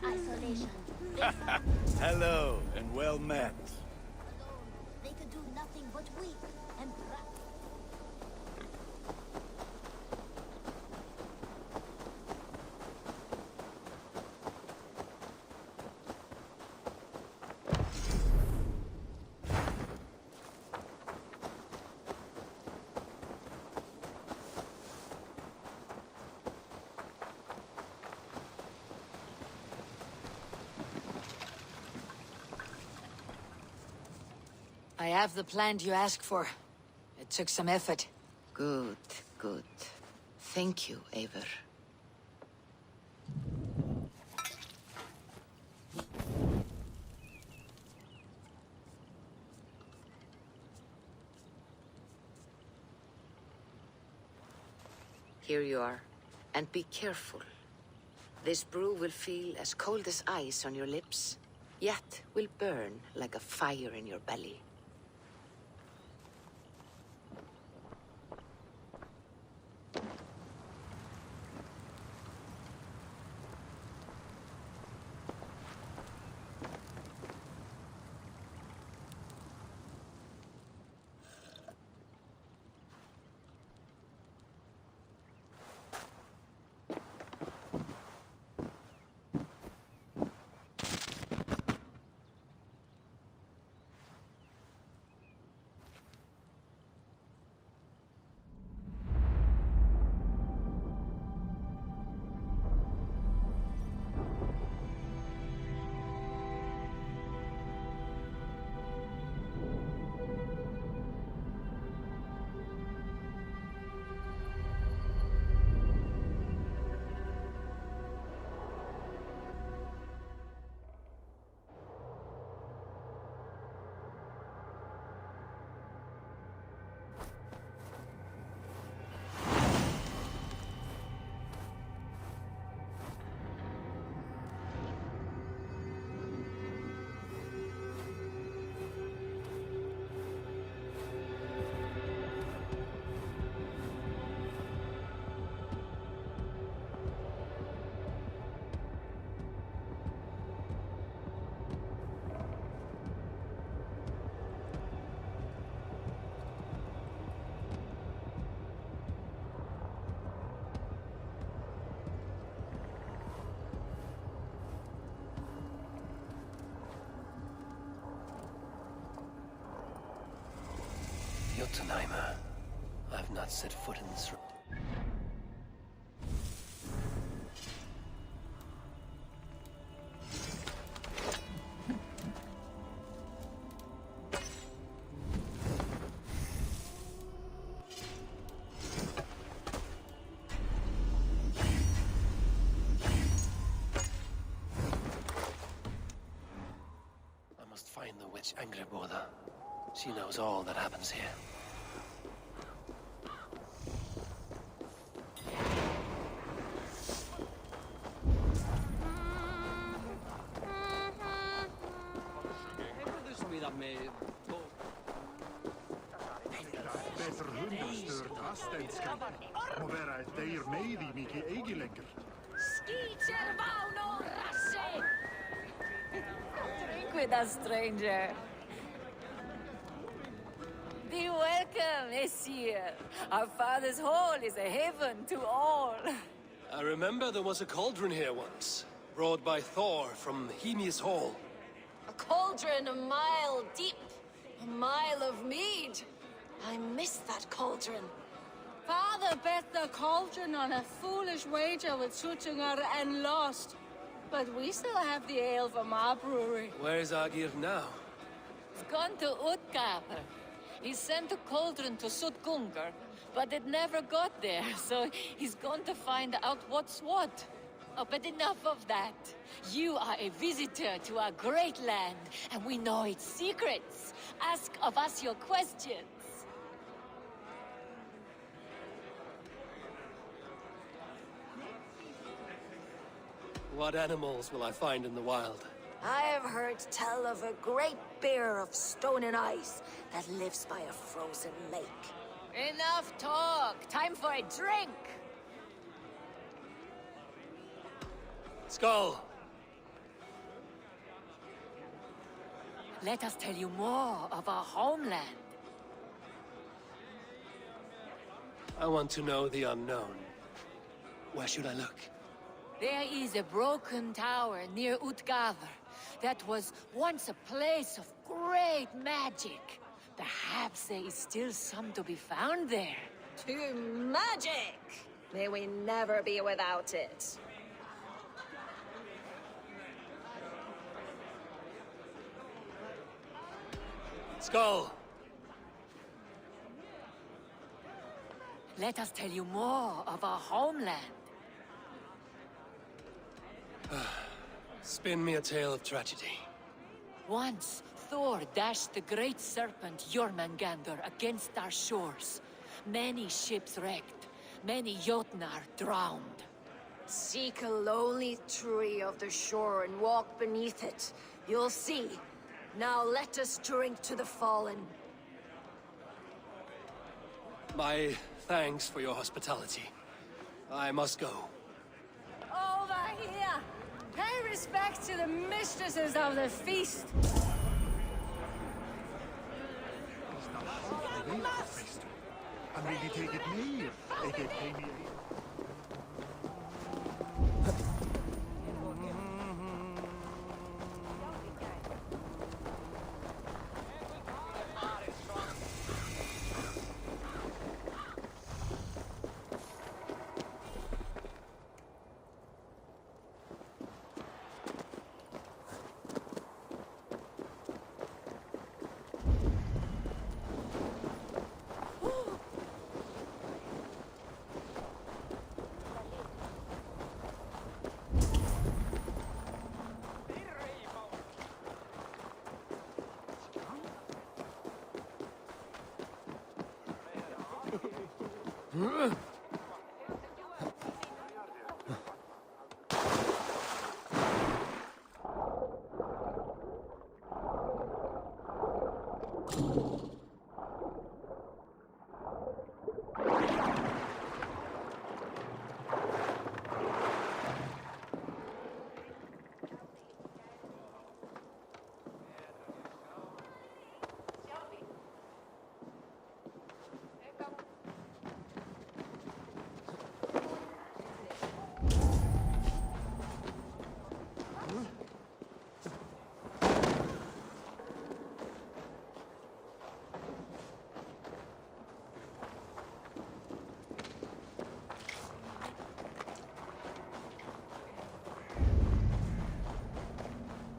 Isolation. Hello, and well met. Alone, they could do nothing but weep and I have the plant you asked for. It took some effort. Good, good. Thank you, Eivor. Here you are. And be careful. This brew will feel as cold as ice on your lips, yet will burn like a fire in your belly. Jotunheim. I've not set foot in this room. I must find the witch Angreboda. She knows all that happens here. Drink with us, stranger. Be welcome, Messier. Our father's hall is a haven to all. I remember there was a cauldron here once, brought by Thor from Hemia's Hall. A cauldron a mile deep, a mile of mead. I miss that cauldron. Father bet the cauldron on a foolish wager with Jotunheim and lost. But we still have the ale from our brewery. Where's Agir now? He's gone to Utgard. He sent a cauldron to Sutgungur, but it never got there, so he's gone to find out what's what. Oh, but enough of that. You are a visitor to our great land, and we know its secrets. Ask of us your questions. What animals will I find in the wild? I have heard tell of a great bear of stone and ice that lives by a frozen lake. Enough talk. Time for a drink. Skull! Let us tell you more of our homeland. I want to know the unknown. Where should I look? There is a broken tower near Utgard that was once a place of great magic. Perhaps there is still some to be found there. To magic! May we never be without it. Skull! Let us tell you more of our homeland. Spin me a tale of tragedy. Once, Thor dashed the great serpent Jormungandr against our shores. Many ships wrecked, many Jotnar drowned. Seek a lonely tree of the shore and walk beneath it. You'll see. Now let us drink to the fallen. My thanks for your hospitality. I must go. Over here! Pay respect to the mistresses of the feast! Han vill ditt eget liv. Eget liv.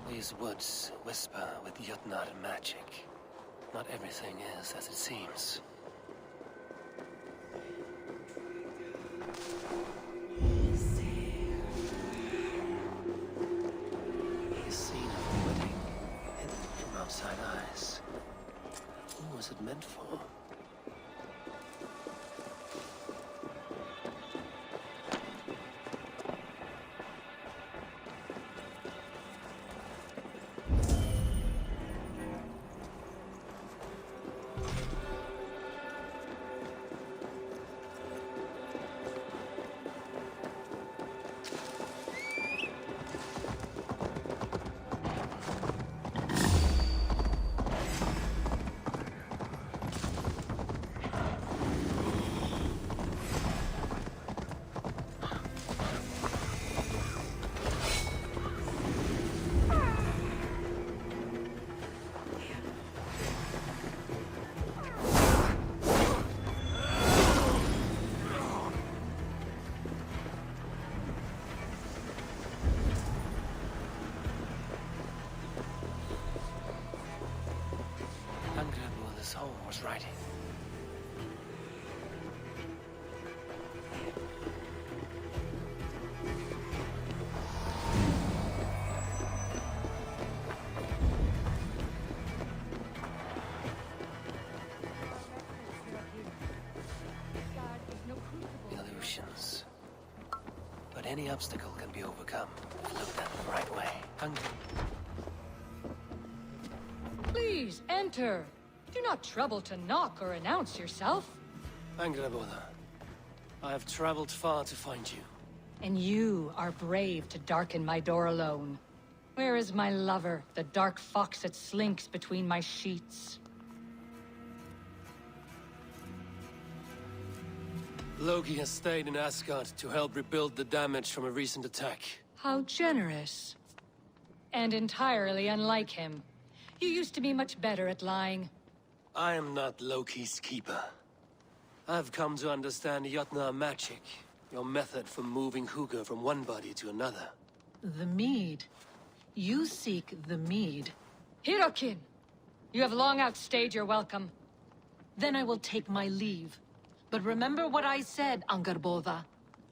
These woods whisper with Jotnar magic. Not everything is as it seems. The scene of the wedding, hidden from outside eyes. Who was it meant for? writing. Illusions. But any obstacle can be overcome if looked at the right way. Please, enter. Do not trouble to knock or announce yourself. Angreboda, I have traveled far to find you. And you are brave to darken my door alone. Where is my lover, the dark fox that slinks between my sheets? Loki has stayed in Asgard to help rebuild the damage from a recent attack. How generous. And entirely unlike him. You used to be much better at lying. I am not Loki's keeper. I've come to understand Jotunheim magic, your method for moving Hugr from one body to another. The mead. You seek the mead. Hirokin! You have long outstayed your welcome. Then I will take my leave. But remember what I said, Angrboda.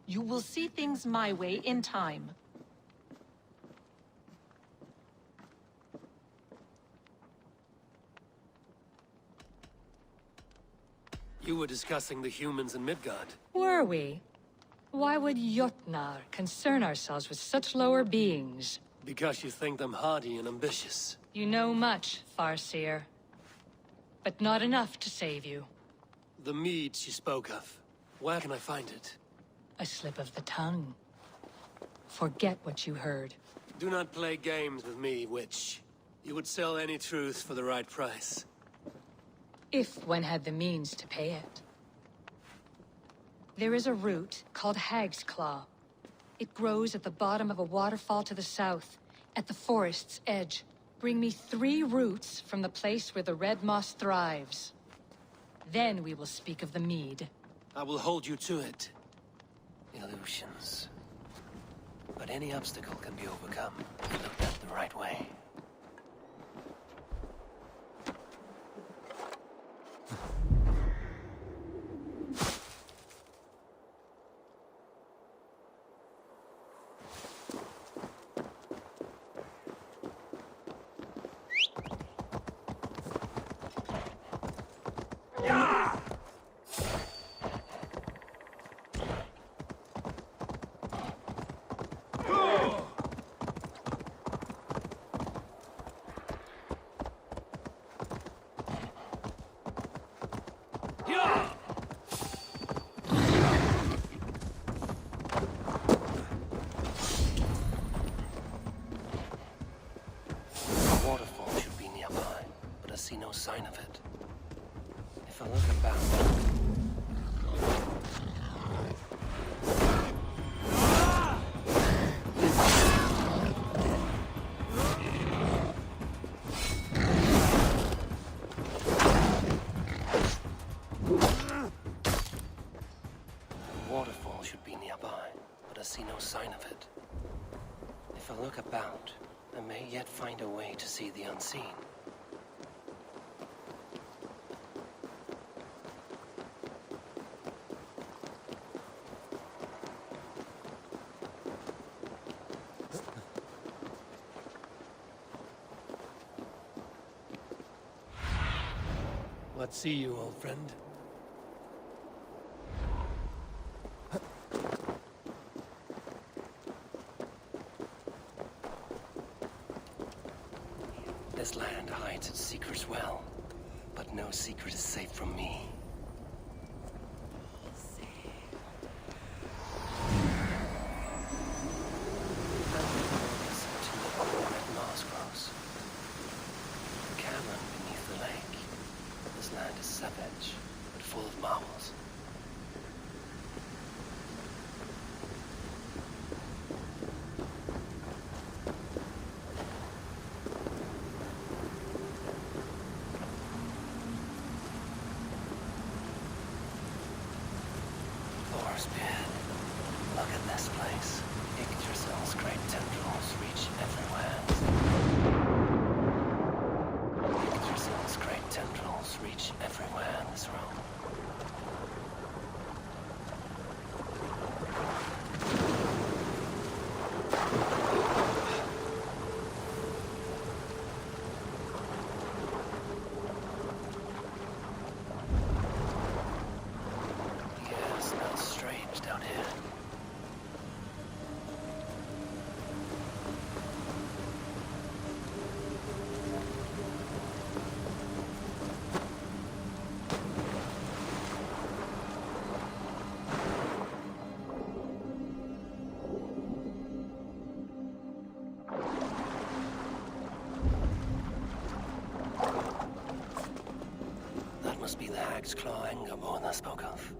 You will see things my way in time. You were discussing the humans in Midgard. Were we? Why would Jotnar concern ourselves with such lower beings? Because you think them hardy and ambitious. You know much, Farseer. But not enough to save you. The mead she spoke of. Where can I find it? A slip of the tongue. Forget what you heard. Do not play games with me, witch. You would sell any truth for the right price. If one had the means to pay it. There is a root called Hag's Claw. It grows at the bottom of a waterfall to the south, at the forest's edge. Bring me 3 roots from the place where the red moss thrives. Then we will speak of the mead. I will hold you to it. Illusions. But any obstacle can be overcome if looked at the right way. No sign of it. If I look about... The waterfall should be nearby, but I see no sign of it. If I look about, I may yet find a way to see the unseen. Let's see you, old friend. This land hides its secrets well, but no secret is safe from me. Land is savage, but full of marvels. must be the Hag's Claw anger Borna spoke of.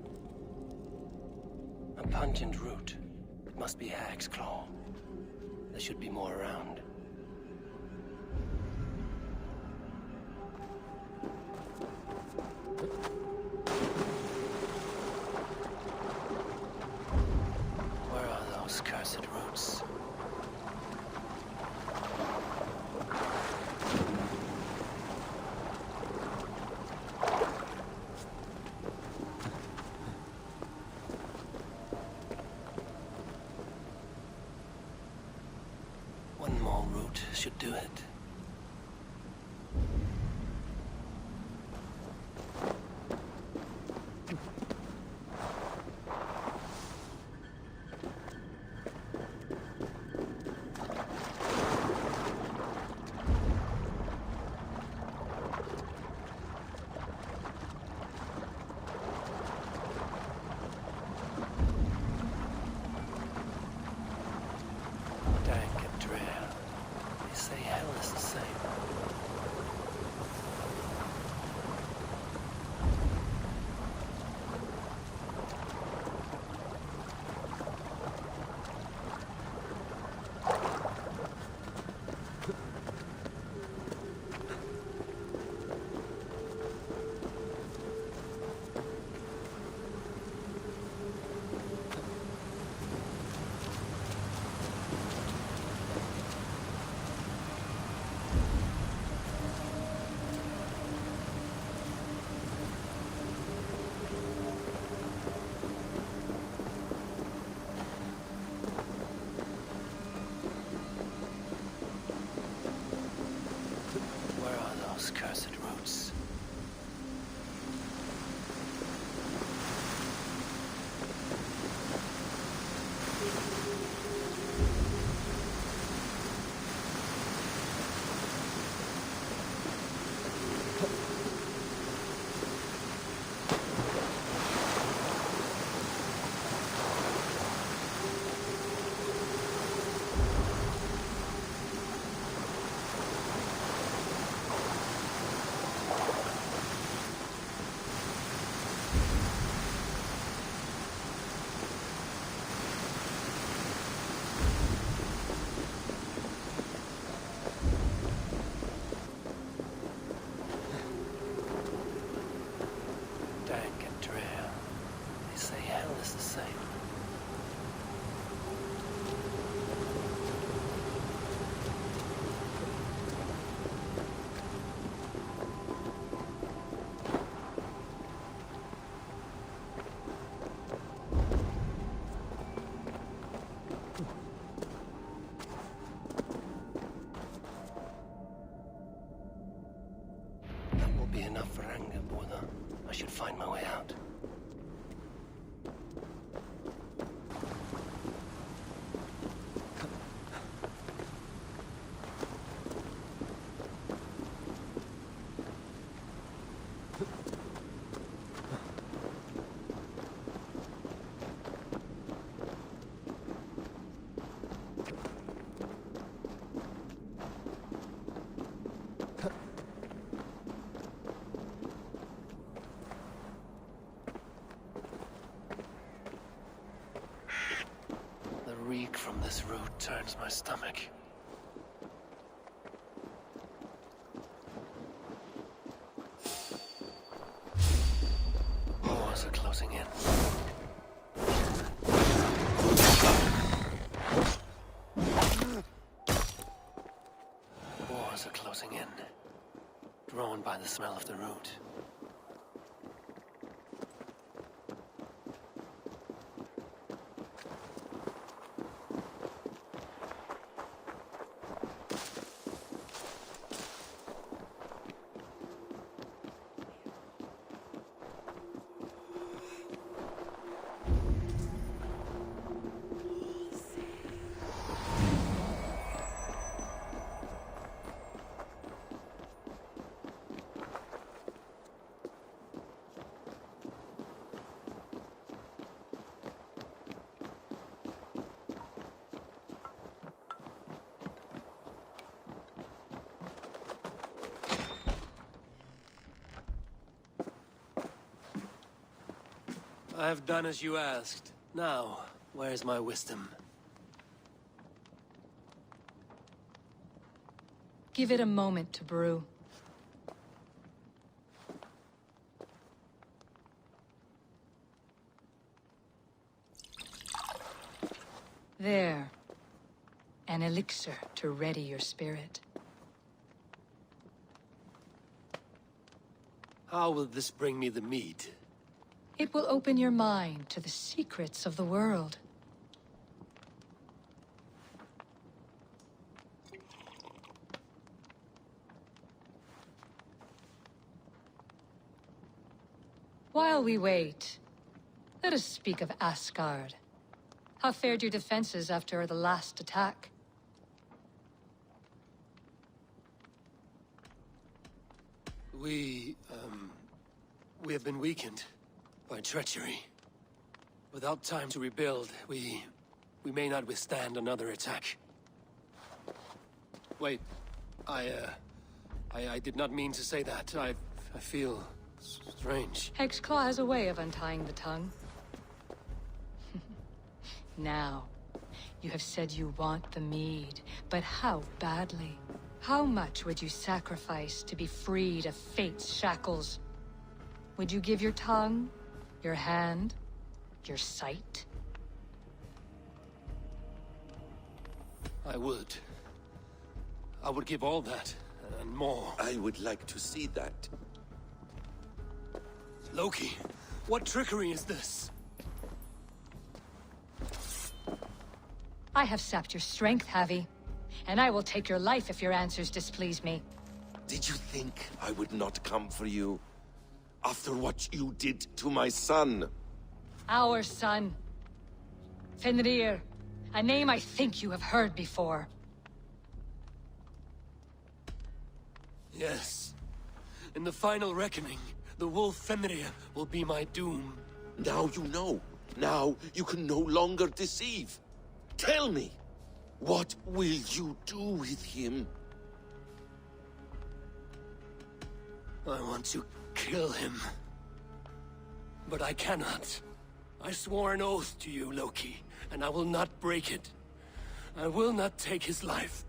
A pungent root. It must be Hag's Claw. There should be more around. Where are those cursed roots? One more root should do it. Dank and drear. They say hell is the same. Where are those cursed roots? Dank and drear. They say hell is the same. That will be enough for anger, Borna. I should find my way out. The reek from this root turns my stomach. Wars are closing in. Wars are closing in. Drawn by the smell of the root. I have done as you asked. Now, where's my wisdom? Give it a moment to brew. There. An elixir to ready your spirit. How will this bring me the mead? It will open your mind to the secrets of the world. While we wait, let us speak of Asgard. How fared your defenses after the last attack? We have been weakened by treachery. Without time to rebuild, we may not withstand another attack. Wait, I did not mean to say that. I feel strange. Hexclaw has a way of untying the tongue. Now, you have said you want the mead, but how badly? How much would you sacrifice to be freed of fate's shackles? Would you give your tongue, your hand, your sight? I would. I would give all that, and more. I would like to see that. Loki, what trickery is this? I have sapped your strength, Havi. And I will take your life if your answers displease me. Did you think I would not come for you? After what you did to my son? Our son. Fenrir. A name I think you have heard before. Yes. In the final reckoning, the wolf Fenrir will be my doom. Now you know. Now you can no longer deceive. Tell me, what will you do with him? I want to kill him. But I cannot. I swore an oath to you, Loki, and I will not break it. I will not take his life.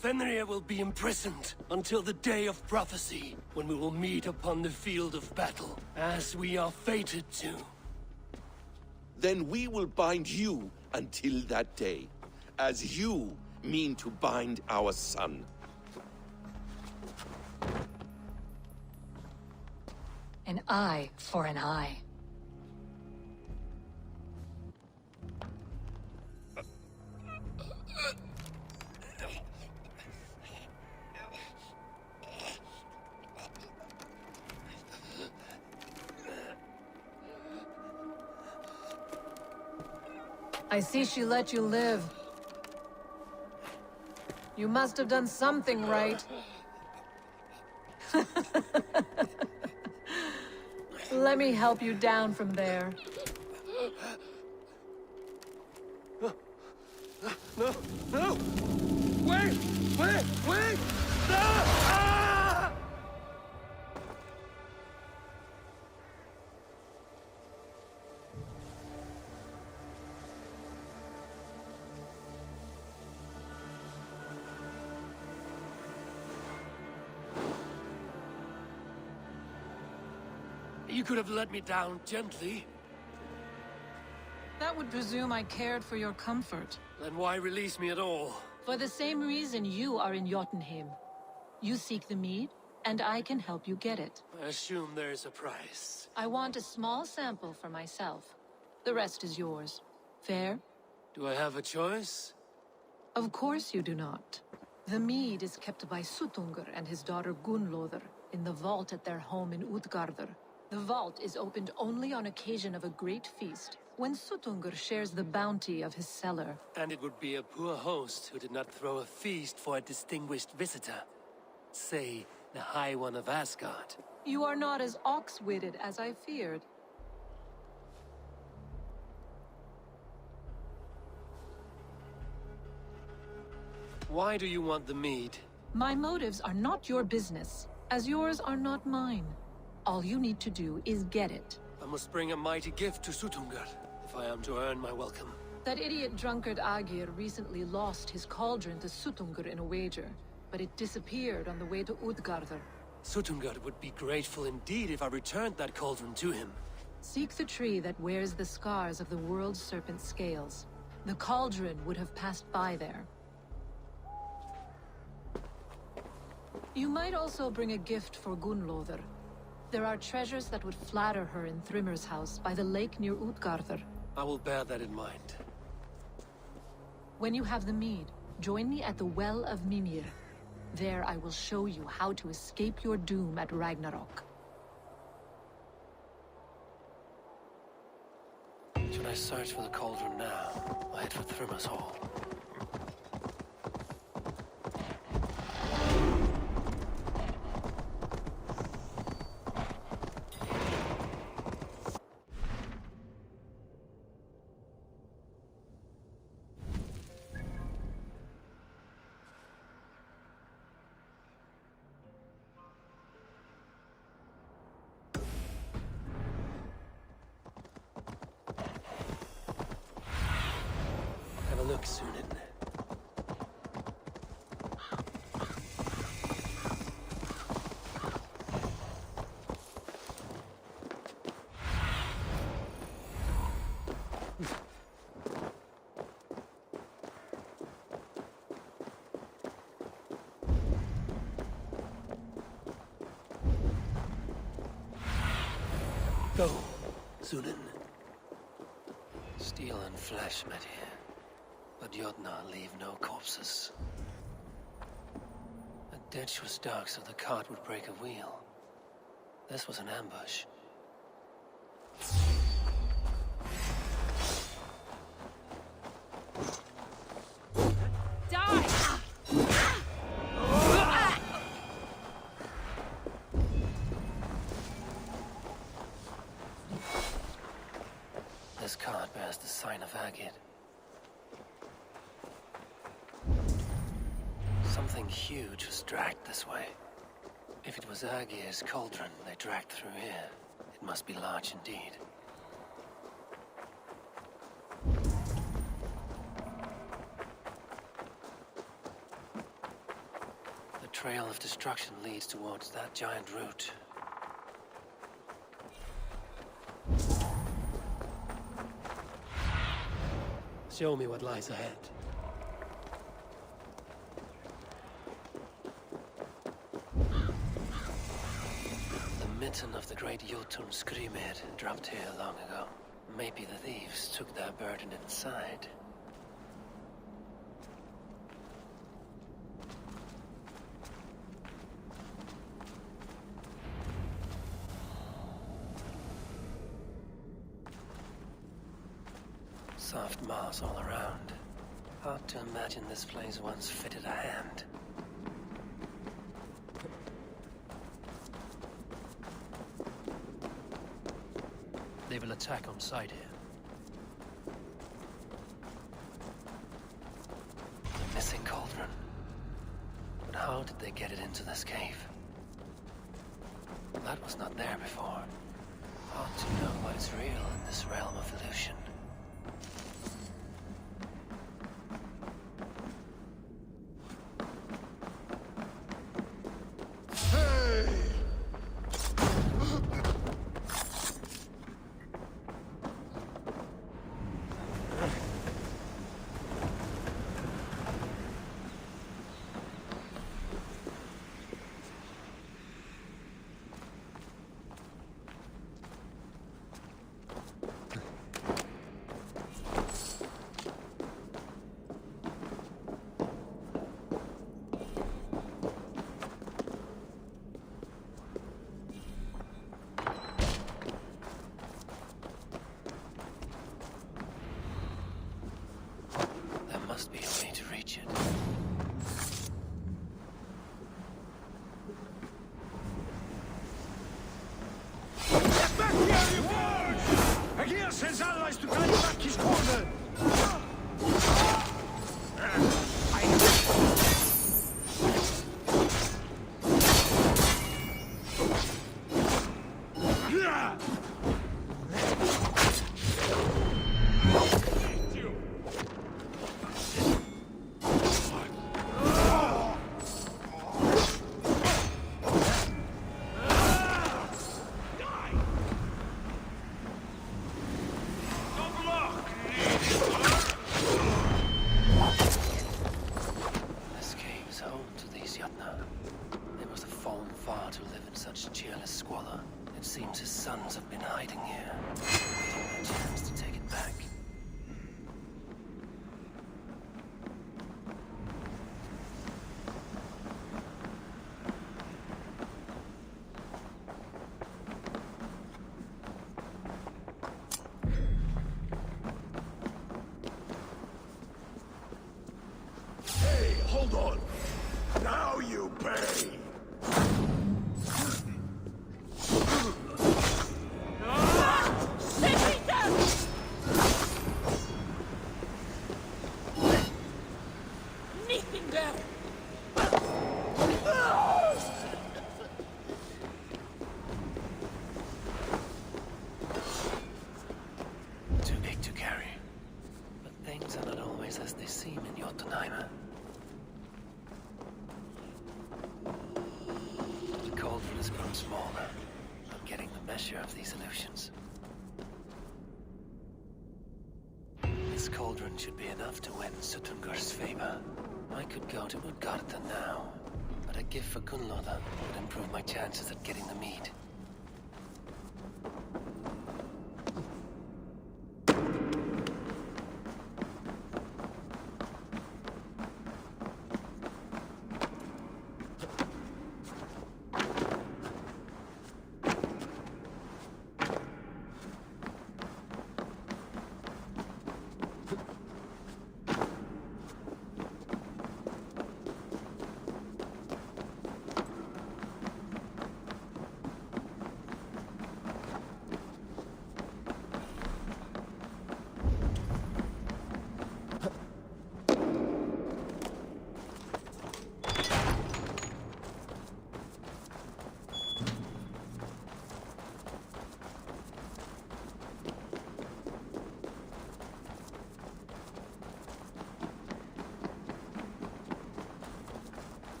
Fenrir will be imprisoned until the day of prophecy, when we will meet upon the field of battle, as we are fated to. Then we will bind you until that day, as you mean to bind our son. An eye for an eye. I see she let you live. You must have done something right. Let me help you down from there. No! No! Wait! Wait! Wait! No! Ah! You could have let me down gently. That would presume I cared for your comfort. Then why release me at all? For the same reason you are in Jotunheim. You seek the mead, and I can help you get it. I assume there is a price. I want a small sample for myself. The rest is yours. Fair? Do I have a choice? Of course you do not. The mead is kept by Suttungr and his daughter Gunnlóðr in the vault at their home in Utgardr. The vault is opened only on occasion of a great feast, when Suttungr shares the bounty of his cellar. And it would be a poor host who did not throw a feast for a distinguished visitor. Say, the High One of Asgard. You are not as ox-witted as I feared. Why do you want the mead? My motives are not your business, as yours are not mine. All you need to do is get it. A I must bring a mighty gift to Sutungar, if I am to earn my welcome. That idiot drunkard Agir recently lost his cauldron to Sutungur in a wager, but it disappeared on the way to Utgardr. Sutungar would be grateful indeed if I returned that cauldron to him. Seek the tree that wears the scars of the world's serpent scales. The cauldron would have passed by there. You might also bring a gift for Gunnlóðr. There are treasures that would flatter her in Thrimmer's house by the lake near Utgardr. I will bear that in mind. When you have the mead, join me at the Well of Mimir. There I will show you how to escape your doom at Ragnarok. Should I search for the cauldron now, or head for Thrimmer's hall? Look, Sunan. Go, Sunan. Steel and flesh met here. But Jotunheim leave no corpses. The ditch was dark, so the cart would break a wheel. This was an ambush. Die! This cart bears the sign of Agid. Something huge was dragged this way. If it was Agir's cauldron they dragged through here, it must be large indeed. The trail of destruction leads towards that giant root. Show me what lies ahead. Of the great Jotun Skrimir dropped here long ago. Maybe the thieves took their burden inside. Soft moss all around. Hard to imagine this place once fitted a hand. They will attack on sight here. The missing cauldron. But how did they get it into this cave? That was not there before. Hard to know what is real in this realm of illusion. squalor. It seems his sons have been hiding here, waiting their chance to take it back. Hey, hold on. Now you pay. Too big to carry. But things are not always as they seem in Jotunheim. The cauldron has grown smaller. I'm getting the measure of these illusions. This cauldron should be enough to win Suttungur's favor. I could go to Utgarda now, but a gift for Gunnlaugur would improve my chances at getting the mead.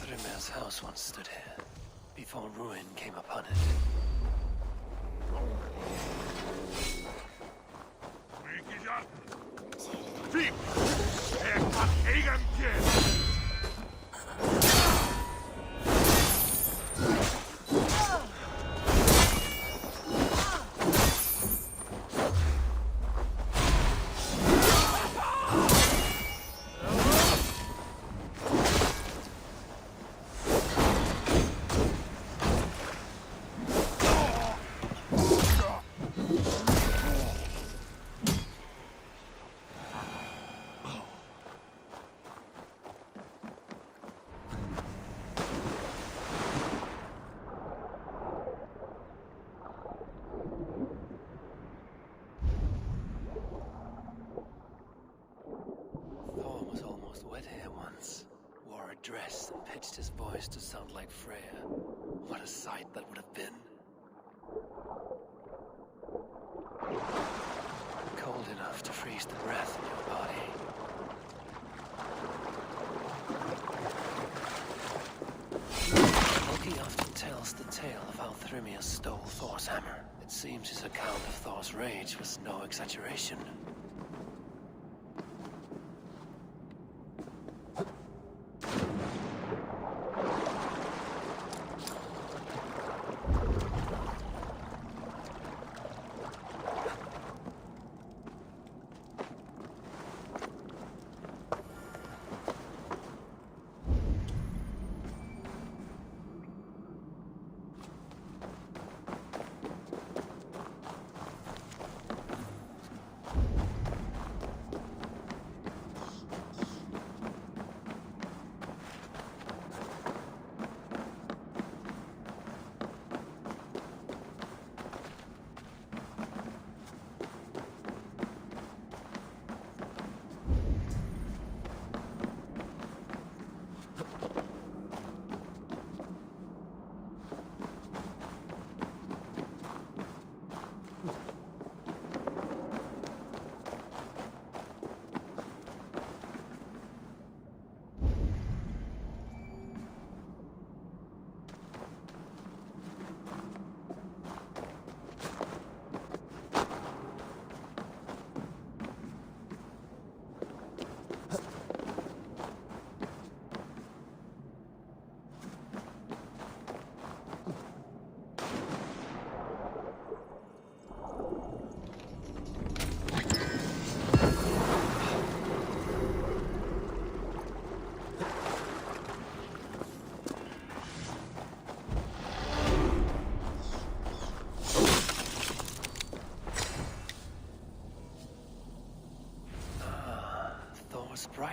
Thrymir's house once stood here, before ruin came upon it. Fint! Jeg kan ikke igen! Thor was almost wet here once. Wore a dress and pitched his voice to sound like Freya. What a sight that would have been. Cold enough to freeze the breath in your body. Loki often tells the tale of how Thrymir stole Thor's hammer. It seems his account of Thor's rage was no exaggeration.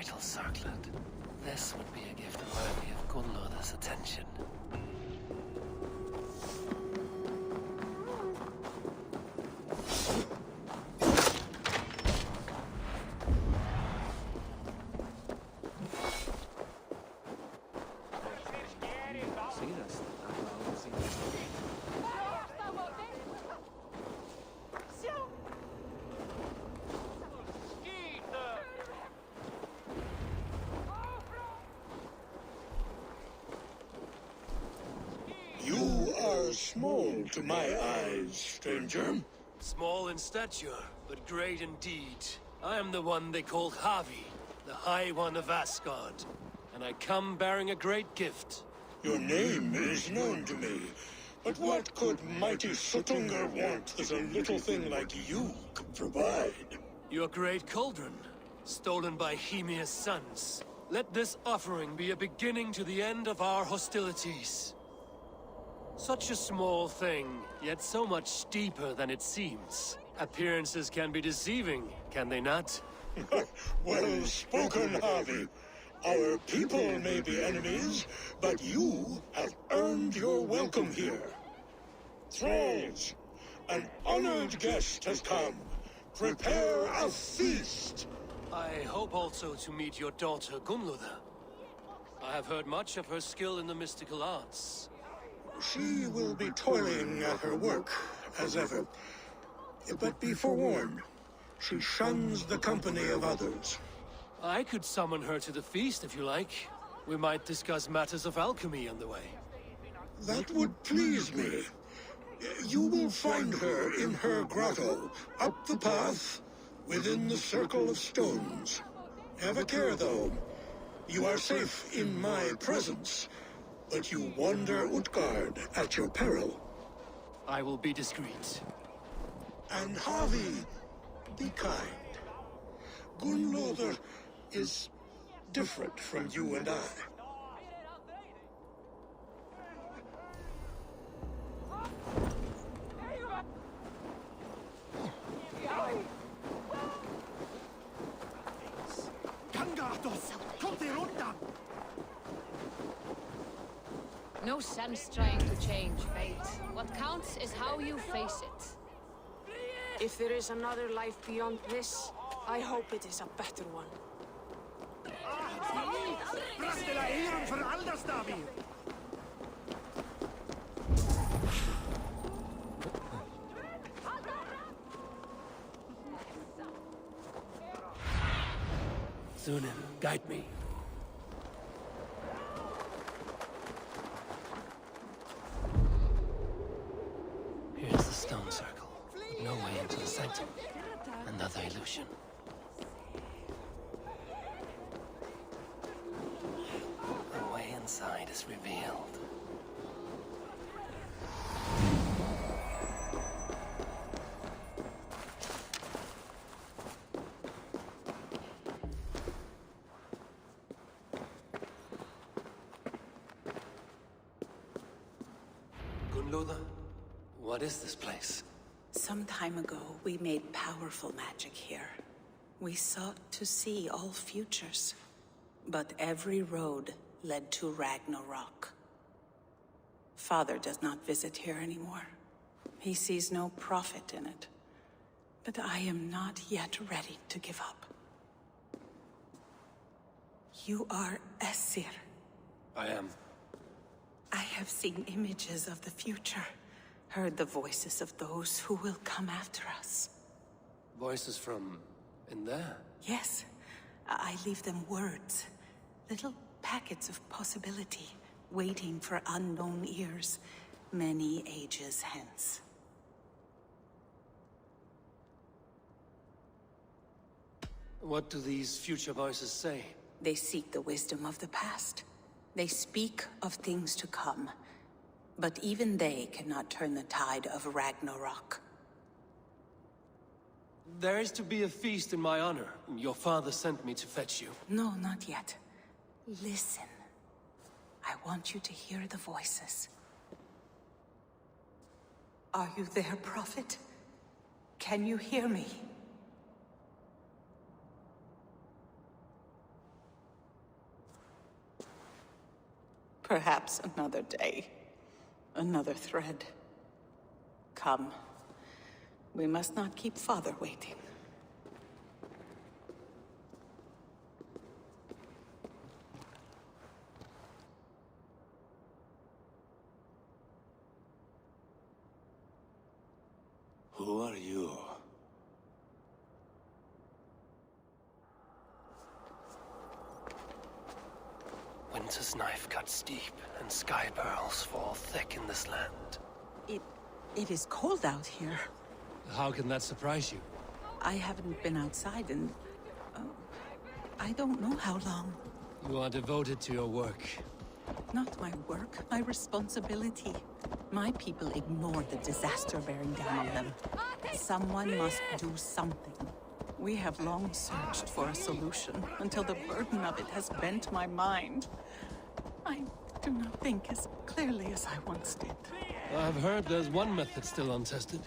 vital circlet. This would be a gift worthy of Gunnlod's attention. You are small to my eyes, stranger. Small in stature, but great in deed. I am the one they call Havi, the High One of Asgard. And I come bearing a great gift. Your name is known to me, but what could mighty Sutungar want that a little thing like you could provide? Your great cauldron, stolen by Hymir's sons. Let this offering be a beginning to the end of our hostilities. Such a small thing, yet so much deeper than it seems. Appearances can be deceiving, can they not? Well spoken, Harvey. Our people may be enemies, but you have earned your welcome here. Thralls, an honored guest has come. Prepare a feast. I hope also to meet your daughter Gunnlodr. I have heard much of her skill in the mystical arts. She will be toiling at her work, as ever. But be forewarned, she shuns the company of others. I could summon her to the feast if you like. We might discuss matters of alchemy on the way. That would please me. You will find her in her grotto, up the path, within the circle of stones. Have a care, though. You are safe in my presence, but you wander Utgard at your peril. I will be discreet. And Havi, be kind. Gunnlodr is different from you and I. No sense trying to change fate. What counts is how you face it. If there is another life beyond this, I hope it is a better one. Sunan, guide me. Here's the stone circle. No way into the sanctum. Another illusion. The way inside is revealed. Gunnlodr, what is this place? Some time ago, we made powerful magic here. We sought to see all futures. But every road led to Ragnarok. Father does not visit here anymore. He sees no profit in it. But I am not yet ready to give up. You are Esir. I am. I have seen images of the future. Heard the voices of those who will come after us. Voices from in there? Yes, I leave them words. Little packets of possibility, waiting for unknown ears, many ages hence. What do these future voices say? They seek the wisdom of the past. They speak of things to come. But even they cannot turn the tide of Ragnarok. There is to be a feast in my honor. Your father sent me to fetch you. No, not yet. Listen. I want you to hear the voices. Are you there, Prophet? Can you hear me? Perhaps another day. Another thread. Come. We must not keep Father waiting. Who are you? Winter's knife cuts deep, and sky pearls fall thick in this land. It is cold out here. How can that surprise you? I haven't been outside in... I don't know how long. You are devoted to your work. Not my work, my responsibility. My people ignored the disaster bearing down on them. Someone must do something. We have long searched for a solution, until the burden of it has bent my mind. I do not think as clearly as I once did. I've heard there's one method still untested.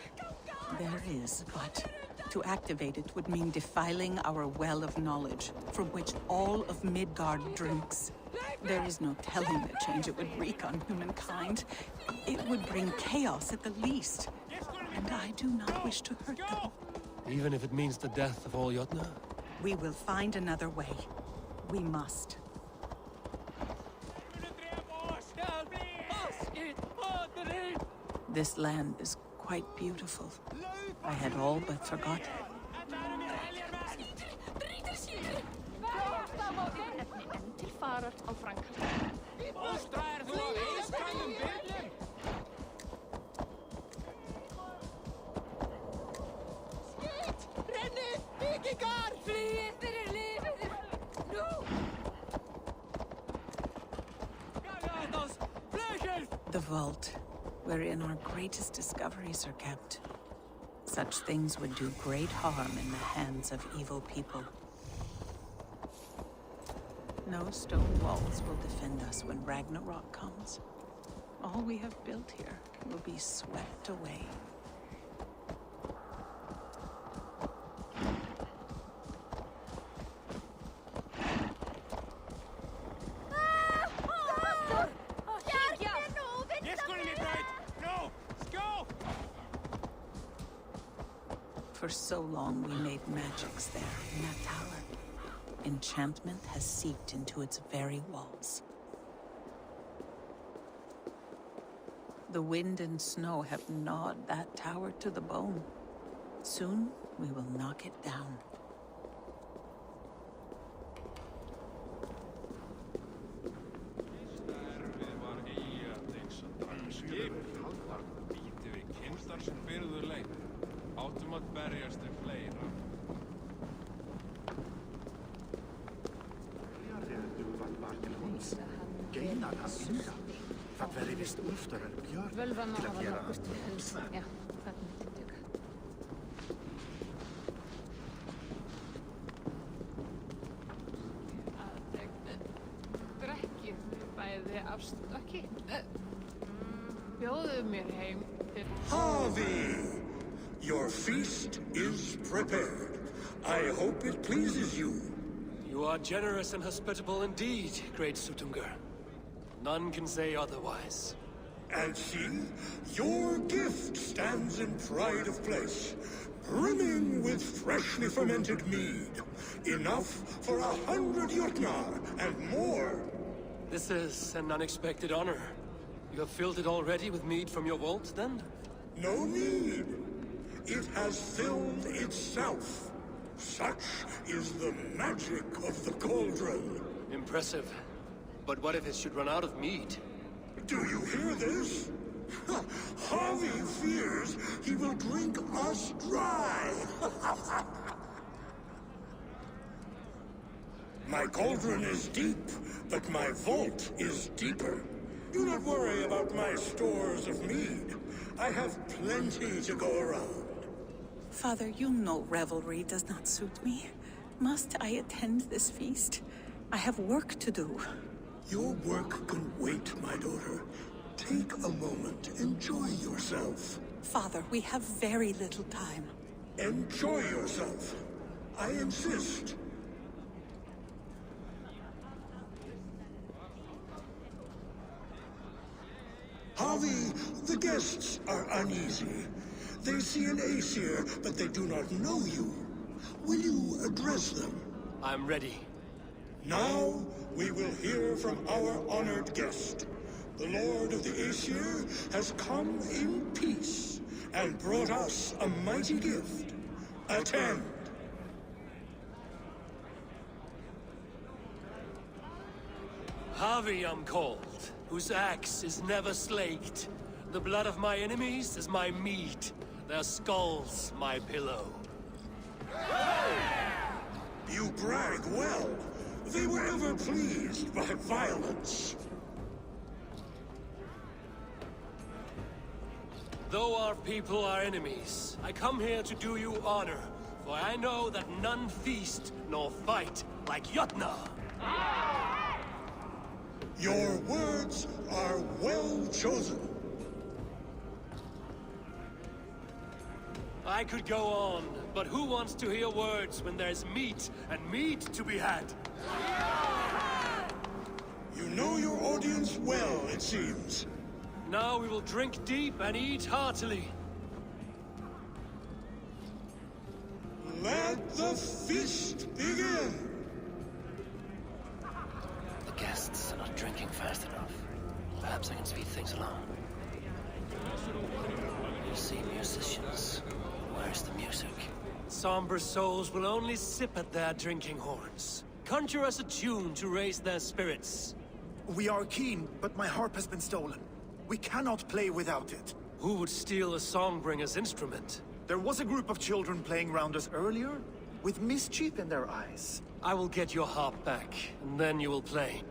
There is, but to activate it would mean defiling our well of knowledge, from which all of Midgard drinks. There is no telling the change it would wreak on humankind. It would bring chaos at the least. And I do not wish to hurt them. Even if it means the death of all Jotna? We will find another way. We must. This land is quite beautiful. I had all but forgotten. The vault, wherein our greatest discoveries are kept. Such things would do great harm in the hands of evil people. No stone walls will defend us when Ragnarok comes. All we have built here will be swept away. For so long we made magics there in that tower. Enchantment has seeped into its very walls. The wind and snow have gnawed that tower to the bone. Soon we will knock it down. Völvan må ha nokkuð til helsa. Já, þarna tiltök. Drekkið bæði afstökki. Bjóðu mér heim til... Harvey! Your feast is prepared. I hope it pleases you. You are generous and hospitable indeed, great Sutungur. None can say otherwise. And see, your gift stands in pride of place, brimming with freshly fermented mead. Enough for 100 Jotnar and more. This is an unexpected honor. You have filled it already with mead from your vault, then? No need. It has filled itself. Such is the magic of the cauldron. Impressive. But what if it should run out of mead? Do you hear this? Harvey fears he will drink us dry. My cauldron is deep, but my vault is deeper. Do not worry about my stores of mead. I have plenty to go around. Father, you know revelry does not suit me. Must I attend this feast? I have work to do. Your work can wait, my daughter. Take a moment. Enjoy yourself. Father, we have very little time. Enjoy yourself. I insist. Harvey, the guests are uneasy. They see an Aesir, but they do not know you. Will you address them? I'm ready. Now, we will hear from our honored guest. The Lord of the Aesir has come in peace, and brought us a mighty gift. Attend. Harvey I'm called, whose axe is never slaked. The blood of my enemies is my meat, their skulls my pillow. You brag well. They were ever pleased by violence. Though our people are enemies, I come here to do you honor, for I know that none feast nor fight like Jotunheim. Your words are well chosen. I could go on, but who wants to hear words when there's meat and meat to be had? You know your audience well, it seems. Now we will drink deep and eat heartily. Let the feast begin! The guests are not drinking fast enough. Perhaps I can speed things along. You see musicians. Where's the music? Somber souls will only sip at their drinking horns. Conjure us a tune to raise their spirits. We are keen, but my harp has been stolen. We cannot play without it. Who would steal a songbringer's instrument? There was a group of children playing round us earlier, with mischief in their eyes. I will get your harp back, and then you will play.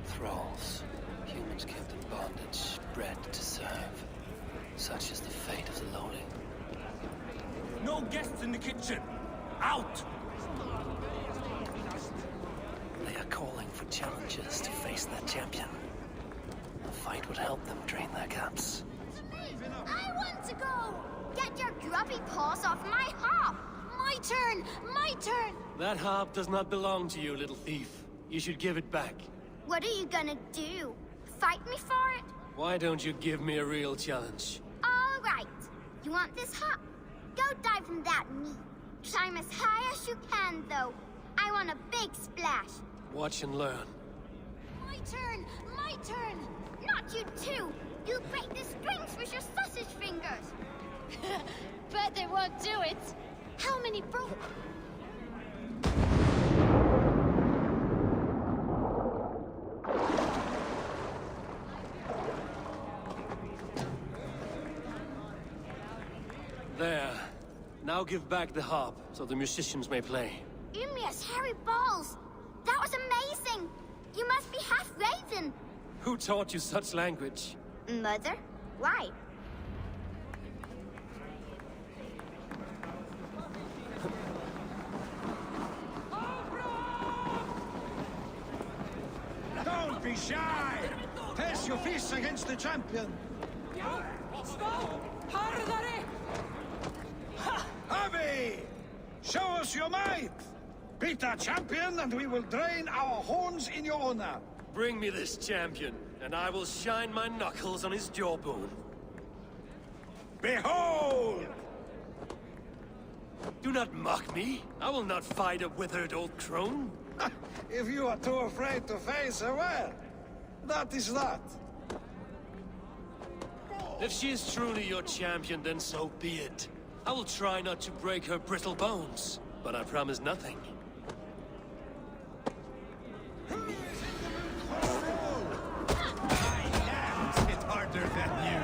Thralls. Humans kept in bondage, bred to serve. Such is the fate of the lowly. No guests in the kitchen! Out! They are calling for challengers to face their champion. The fight would help them drain their cups. I want to go! Get your grubby paws off my harp! My turn! My turn! That harp does not belong to you, little thief. You should give it back. What are you gonna do? Fight me for it? Why don't you give me a real challenge? All right. You want this harp? Go dive in that meat. Climb as high as you can, though. I want a big splash. Watch and learn. My turn! My turn! Not you too! You break the strings with your sausage fingers! But they won't do it! How many broke? There. Now give back the harp, so the musicians may play. Ymir's hairy balls! That was amazing! You must be half raven! Who taught you such language? Mother? Why? Don't be shy! Press your fists against the champion! Harvey! Show us your might! Beat our champion and we will drain our horns in your honor! Bring me this champion, and I will shine my knuckles on his jawbone. Behold! Do not mock me. I will not fight a withered old crone. If you are too afraid to face her, well, that is that. If she is truly your champion, then so be it. I will try not to break her brittle bones, but I promise nothing. It's harder than you.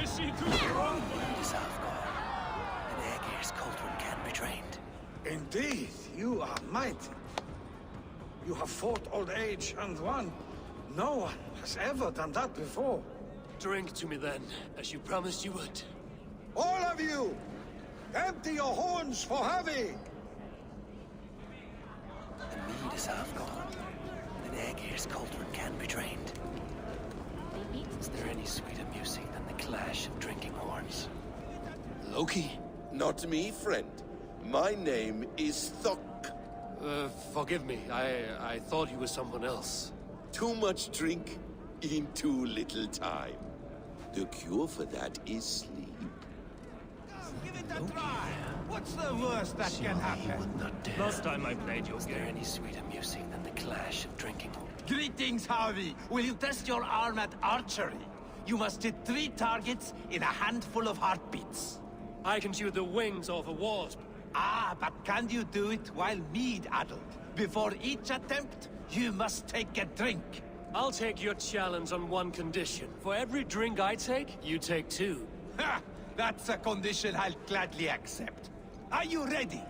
Is she too strong? It is Asgard. An Aegir's cauldron can be drained. Indeed, you are mighty. You have fought old age and won. No one has ever done that before. Drink to me then, as you promised you would. All of you! Empty your horns for Harvey! The mead is half gone. An Aegir's cauldron can be drained. Is there any sweeter music than the clash of drinking horns? Loki? Not me, friend. My name is Thok. Forgive me. I thought you were someone else. Too much drink in too little time. The cure for that is sleep. Give it a try! What's the worst that can happen? Last time I played your game. Is there any sweeter music than the clash of drinking? Greetings, Harvey. Will you test your arm at archery? You must hit 3 targets in a handful of heartbeats. I can shoot the wings off a wasp. Ah, but can you do it while mead-addled? Before each attempt, you must take a drink. I'll take your challenge on one condition. For every drink I take, you take 2. Ha! That's a condition I'll gladly accept. Are you ready?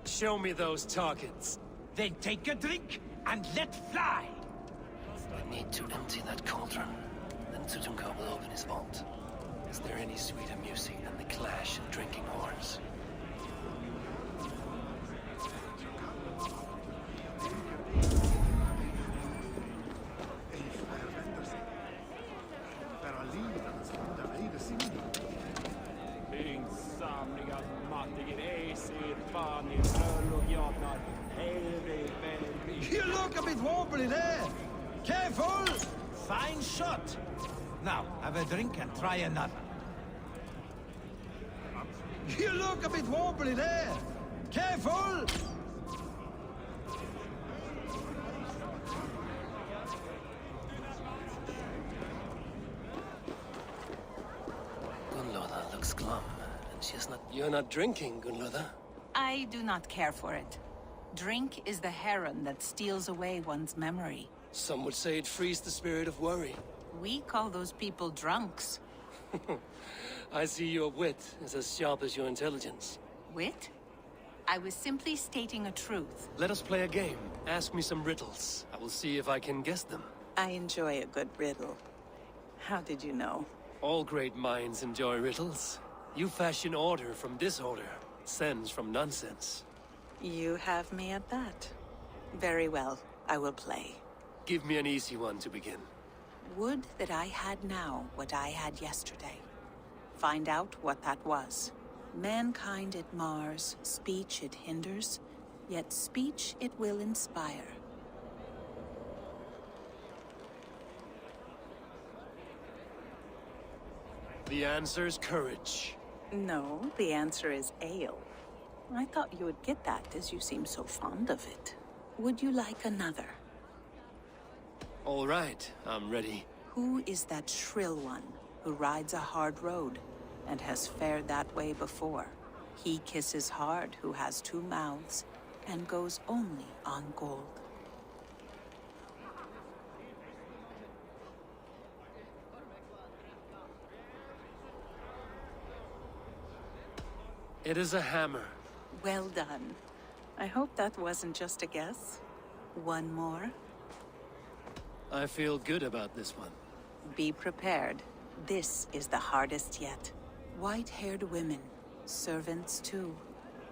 Show me those targets. Then take a drink and let fly! I need to empty that cauldron. Then Jotunheim will open his vault. Is there any sweeter music than the clash of drinking horns? You look a bit wobbly there! Careful! Fine shot! Now, have a drink and try another. You look a bit wobbly there! Careful! Gunloda looks glum, and she's not... You're not drinking, Gunloda. I do not care for it. Drink is the heron that steals away one's memory. Some would say it frees the spirit of worry. We call those people drunks. I see your wit is as sharp as your intelligence. Wit? I was simply stating a truth. Let us play a game. Ask me some riddles. I will see if I can guess them. I enjoy a good riddle. How did you know? All great minds enjoy riddles. You fashion order from disorder, sense from nonsense. You have me at that. Very well, I will play. Give me an easy one to begin. Would that I had now what I had yesterday. Find out what that was. Mankind it mars, speech it hinders, yet speech it will inspire. The answer's courage. No, the answer is ale. I thought you would get that, as you seem so fond of it. Would you like another? All right, I'm ready. Who is that shrill one who rides a hard road and has fared that way before? He kisses hard who has 2 mouths and goes only on gold. It is a hammer. Well done. I hope that wasn't just a guess. One more. I feel good about this one. Be prepared. This is the hardest yet. White-haired women, servants too,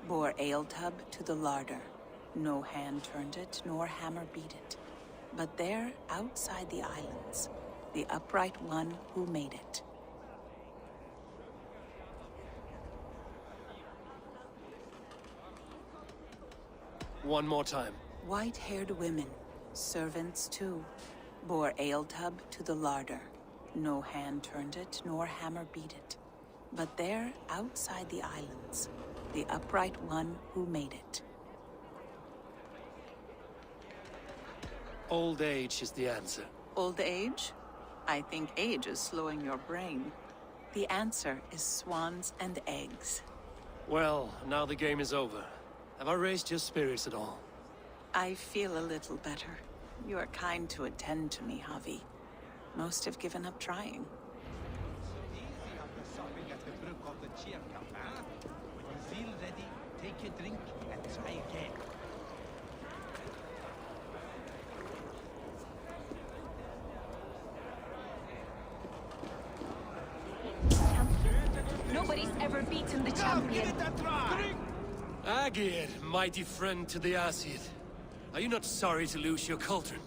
bore ale tub to the larder. No hand turned it, nor hammer beat it. But there, outside the islands, the upright one who made it. One more time. White-haired women, servants too, bore ale tub to the larder. No hand turned it, nor hammer beat it. But there, outside the islands, the upright one who made it. Old age is the answer. Old age? I think age is slowing your brain. The answer is swans and eggs. Well, now the game is over. Have I raised your spirits at all? I feel a little better. You are kind to attend to me, Javi. Most have given up trying. When you feel ready, take a drink and try again. Nobody's ever beaten the champion. Give it a try! Agir, mighty friend to the Aesir. Are you not sorry to lose your cauldron?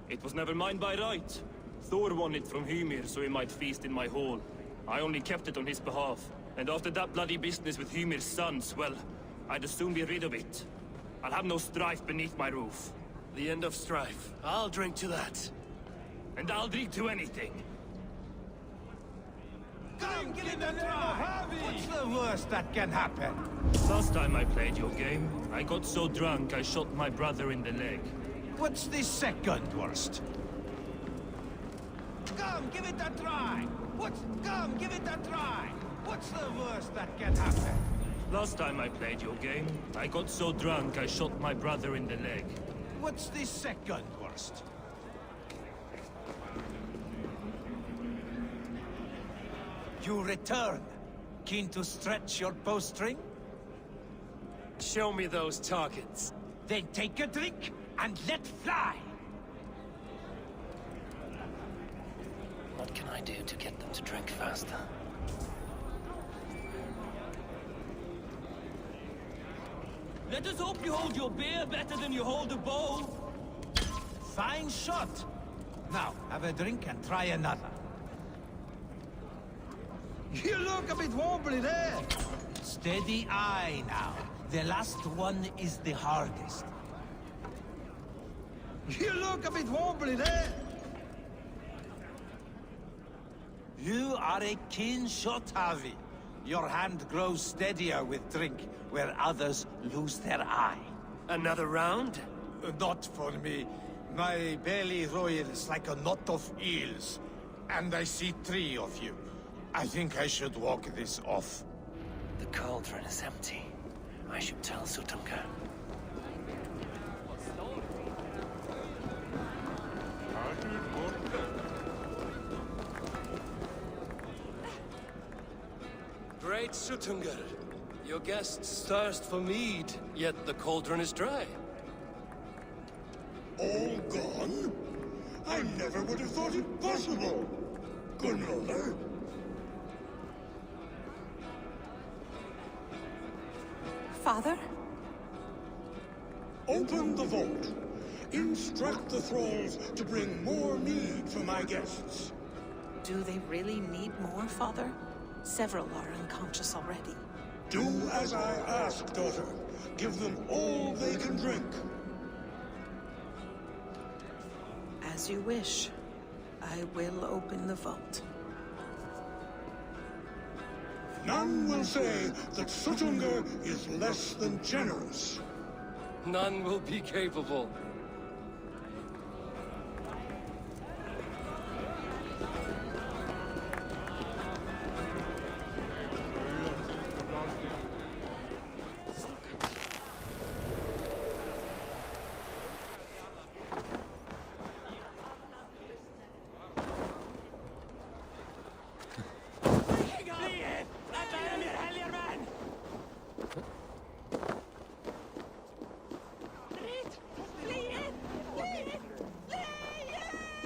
It was never mine by right. Thor won it from Hymir so he might feast in my hall. I only kept it on his behalf. And after that bloody business with Hymir's sons, well, I'd as soon be rid of it. I'll have no strife beneath my roof. The end of strife. I'll drink to that. And I'll drink to anything. Come, give it a try! What's the worst that can happen? Last time I played your game, I got so drunk I shot my brother in the leg. What's the second worst? Come, give it a try! Come, give it a try! What's the worst that can happen? Last time I played your game, I got so drunk I shot my brother in the leg. What's the second worst? You return, keen to stretch your bowstring? Show me those targets. Then take a drink and let fly! What can I do to get them to drink faster? Let us hope you hold your beer better than you hold a bow. Fine shot! Now, have a drink and try another. You look a bit wobbly there! Steady eye now. The last one is the hardest. You look a bit wobbly there! You are a keen shot, Harvey. Your hand grows steadier with drink, where others lose their eye. Another round? Not for me. My belly roils like a knot of eels. And I see 3 of you. I think I should walk this off. The cauldron is empty. I should tell Sutunga. Great Sutunga. Your guests thirst for mead, yet the cauldron is dry. All gone? I never would have thought it possible. Gunrother? Father? Open the vault. Instruct the thralls to bring more mead for my guests. Do they really need more, Father? Several are unconscious already. Do as I ask, daughter. Give them all they can drink. As you wish. I will open the vault. None will say that Sutunga is less than generous. None will be capable.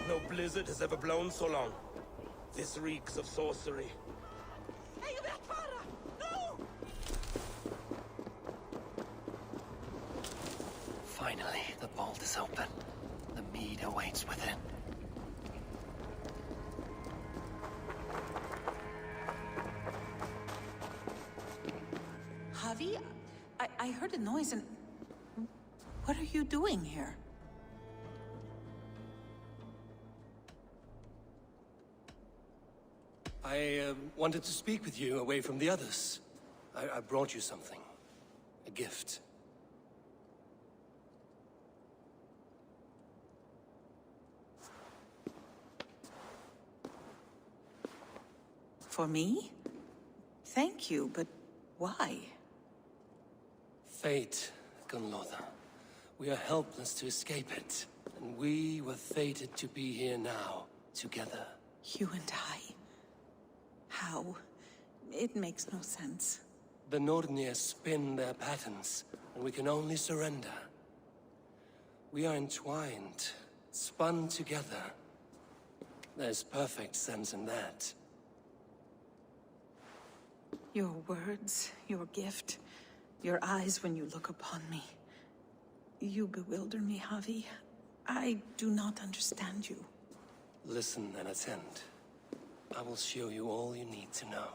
No blizzard has ever blown so long. This reeks of sorcery. Finally, the vault is open. The mead awaits within. Javi, I heard a noise and... What are you doing here? I wanted to speak with you away from the others. I brought you something. A gift. For me? Thank you, but why? Fate, Gunlotha. We are helpless to escape it. And we were fated to be here now, together. You and I? How? It makes no sense. The Nornir spin their patterns, and we can only surrender. We are entwined, spun together. There's perfect sense in that. Your words, your gift, your eyes when you look upon me. You bewilder me, Javi. I do not understand you. Listen and attend. I will show you all you need to know.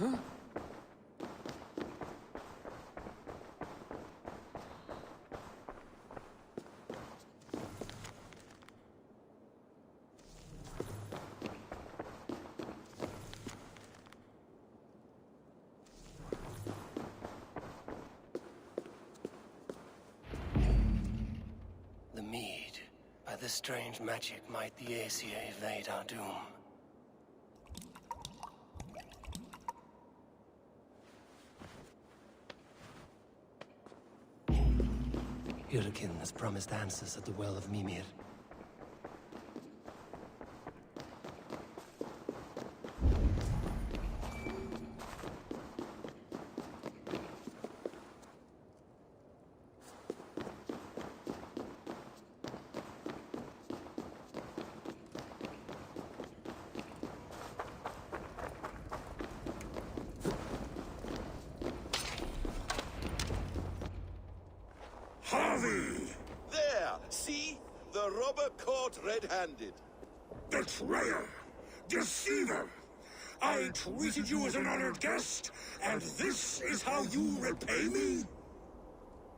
The mead. By this strange magic might the Aesir evade our doom. Hyrkin has promised answers at the Well of Mimir. There! See? The robber caught red-handed. Betrayer! Deceiver! I treated you as an honored guest, and this is how you repay me?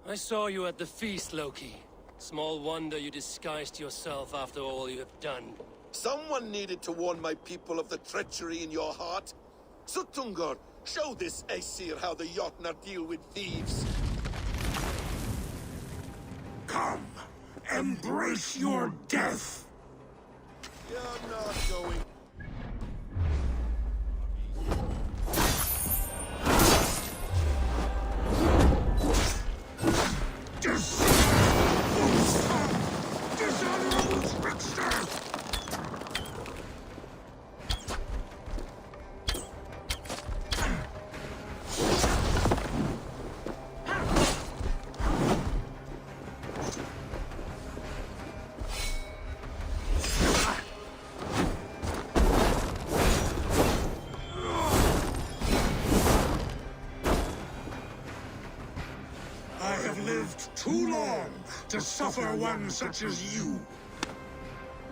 I saw you at the feast, Loki. Small wonder you disguised yourself after all you have done. Someone needed to warn my people of the treachery in your heart. Sutungur, show this Aesir how the Jotnar deal with thieves. Come, embrace your death! You're not going... Dishonorable trickster! Too long to suffer one such as you.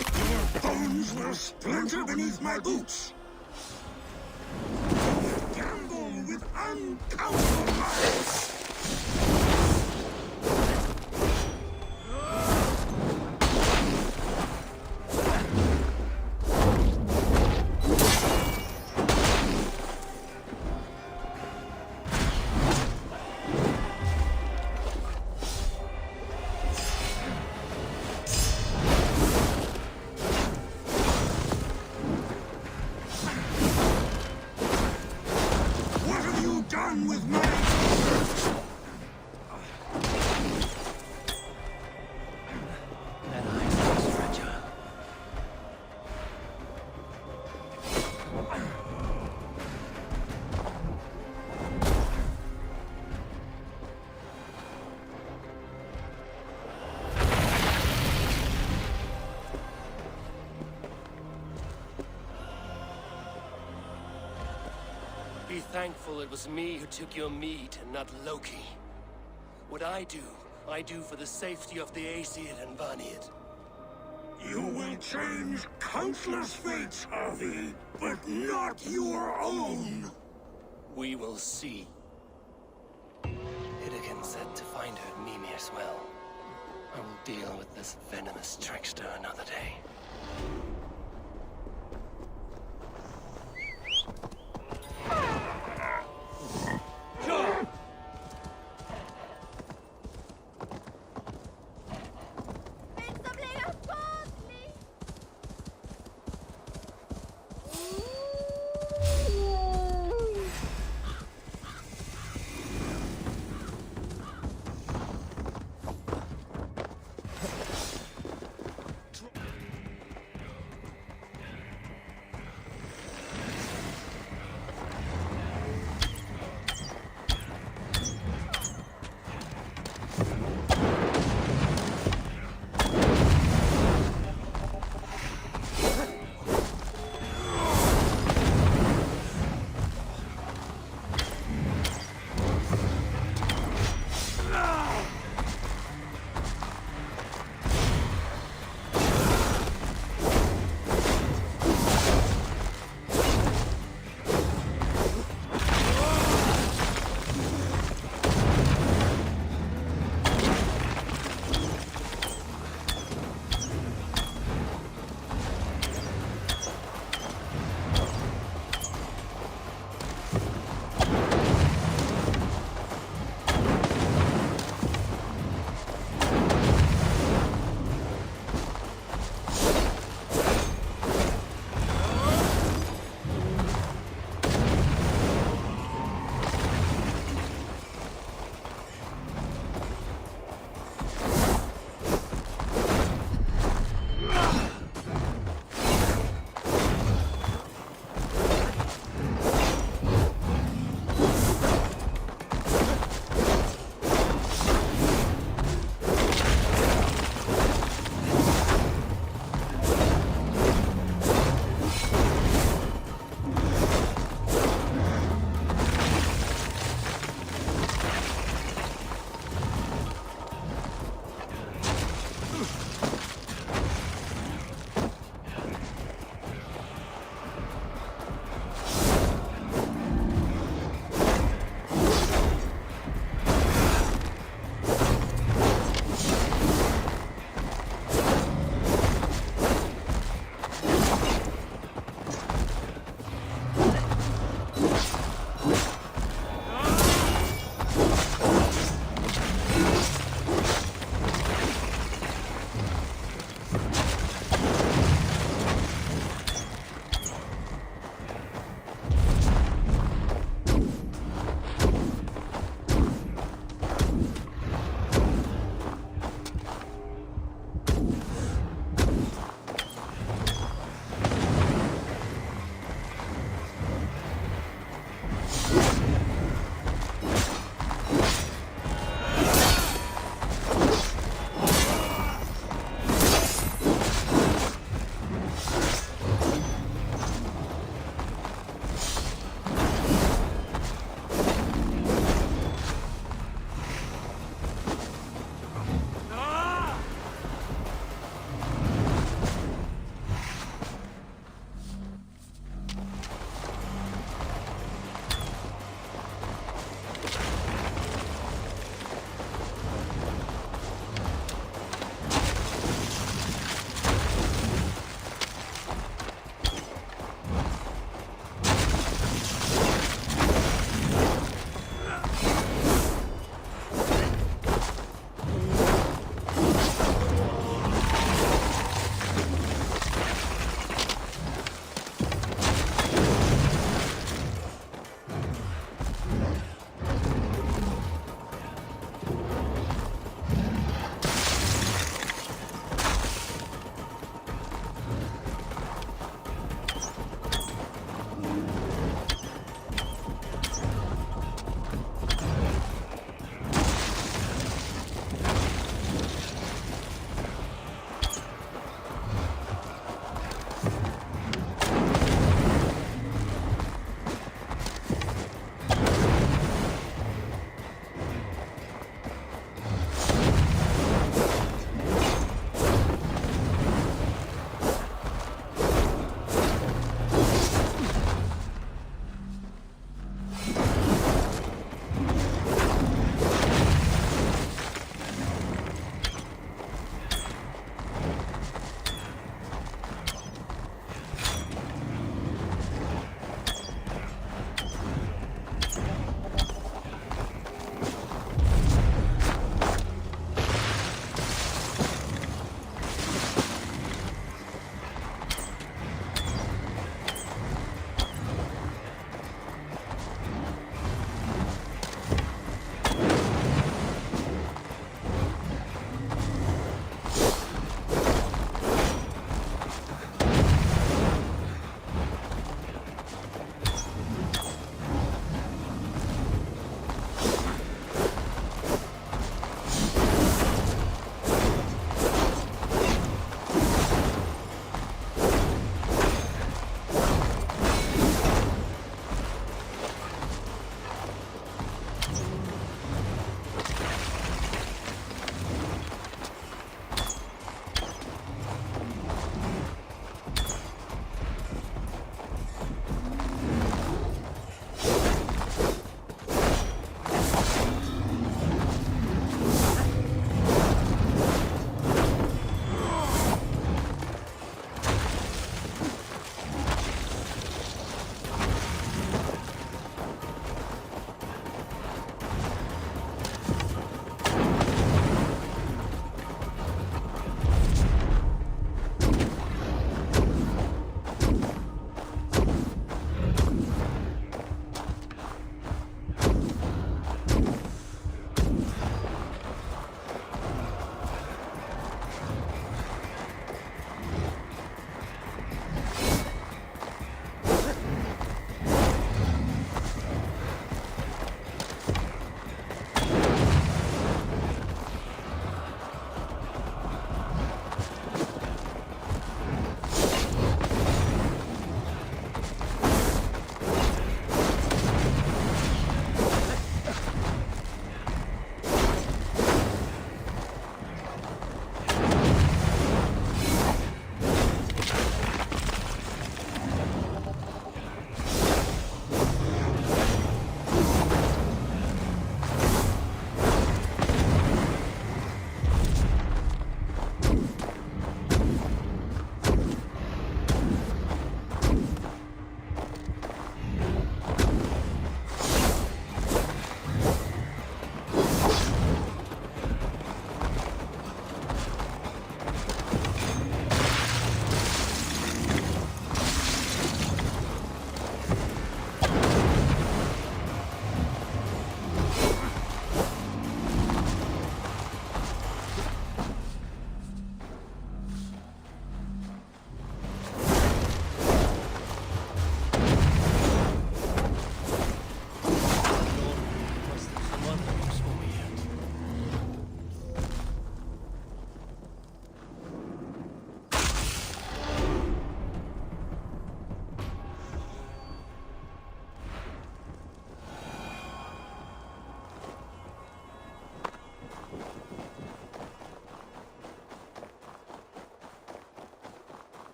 Your bones will splinter beneath my boots. You gamble with uncountable lives. Be thankful it was me who took your mead and not Loki. What I do for the safety of the Aesir and Vanir. You will change countless fates, Harvey, but not your own. We will see. Hyrkin said to find her at Mimir's well. I will deal with this venomous trickster another day.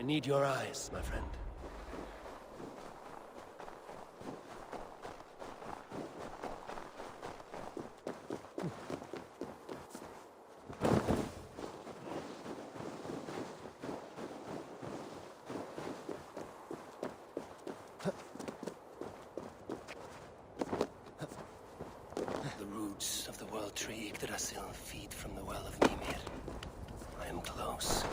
need your eyes, my friend. The roots of the world tree Yggdrasil feed from the well of Mimir. I am close.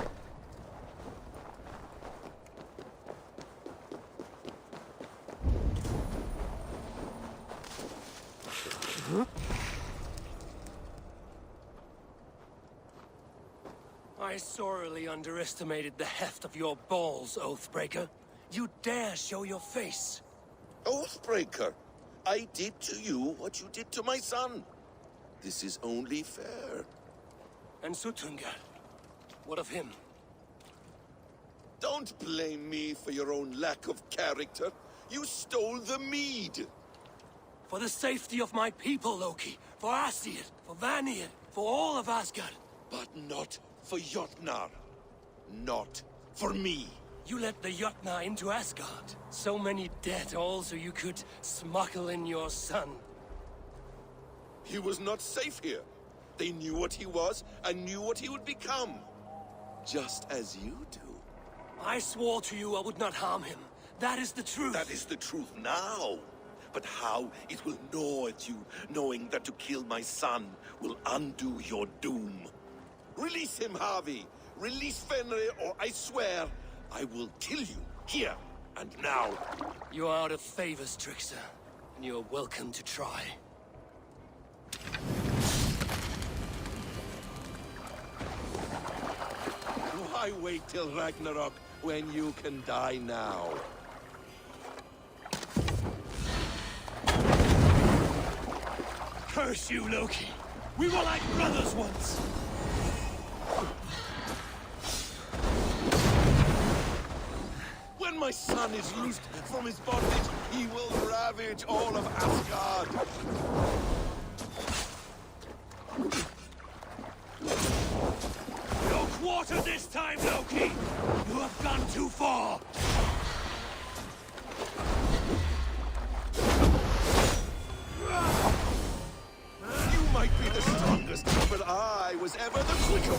I sorely underestimated the heft of your balls, Oathbreaker. You dare show your face? Oathbreaker, I did to you what you did to my son. This is only fair. And Sutungar, what of him? Don't blame me for your own lack of character. You stole the mead. For the safety of my people, Loki. For Asir, for Vanir, for all of Asgard. But not for Jotnar. Not for me. You let the Jotnar into Asgard. So many dead, all so you could smuggle in your son. He was not safe here. They knew what he was, and knew what he would become. Just as you do. I swore to you I would not harm him. That is the truth. That is the truth now. But how it will gnaw at you, knowing that to kill my son will undo your doom. Release him, Harvey. Release Fenrir, or I swear, I will kill you, here and now. You are out of favors, trickster. And you are welcome to try. Why wait till Ragnarok when you can die now? Curse you, Loki! We were like brothers once! When my son is loosed from his bondage, he will ravage all of Asgard! No quarter this time, Loki! You have gone too far! You might be the strongest, but I was ever the quicker.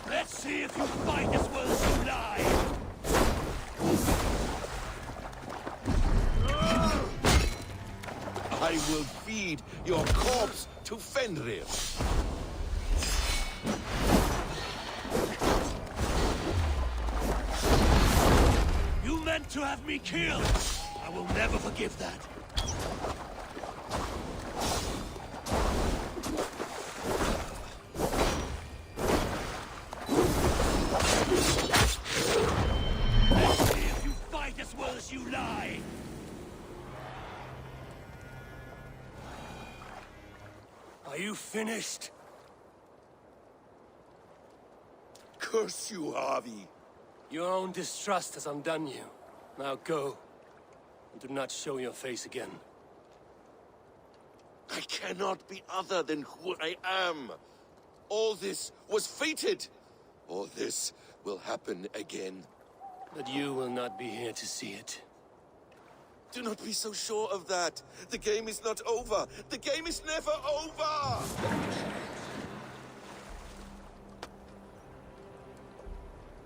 Let's see if you fight as well as you lie! I will feed your corpse to Fenrir. You meant to have me killed! I will never forgive that. Let's see if you fight as well as you lie! Are you finished? Curse you, Harvey. Your own distrust has undone you. Now go, and do not show your face again. I cannot be other than who I am. All this was fated. All this will happen again. But you will not be here to see it. Do not be so sure of that. The game is not over. The game is never over!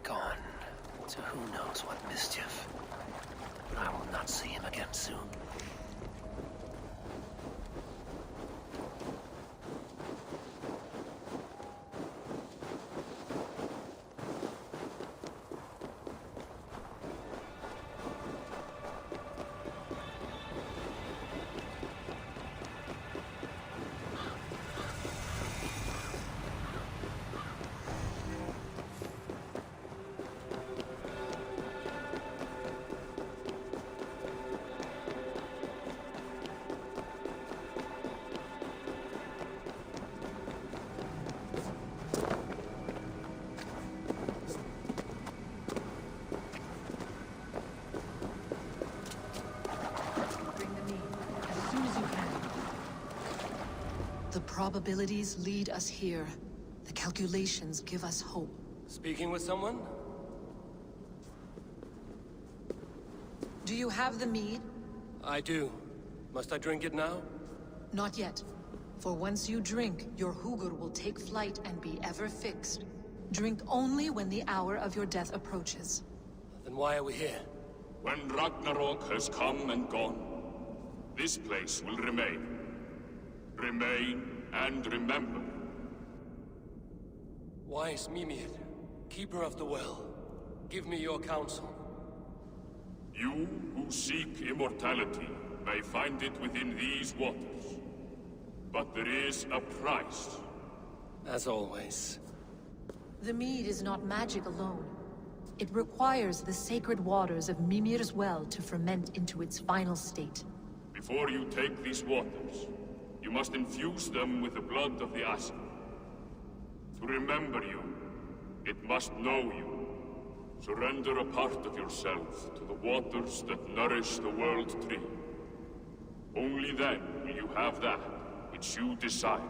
Gone to who knows what mischief. But I will not see him again soon. probabilities lead us here. The calculations give us hope. Speaking with someone? Do you have the mead? I do. Must I drink it now? Not yet. For once you drink, your Hugur will take flight and be ever fixed. Drink only when the hour of your death approaches. Then why are we here? When Ragnarok has come and gone, this place will remain. Remain and remember. Wise Mimir, keeper of the well, give me your counsel. You who seek immortality may find it within these waters. But there is a price. As always. The mead is not magic alone. It requires the sacred waters of Mimir's well to ferment into its final state. Before you take these waters, you must infuse them with the blood of the Asgard. To remember you, it must know you. Surrender a part of yourself to the waters that nourish the World Tree. Only then will you have that which you desire.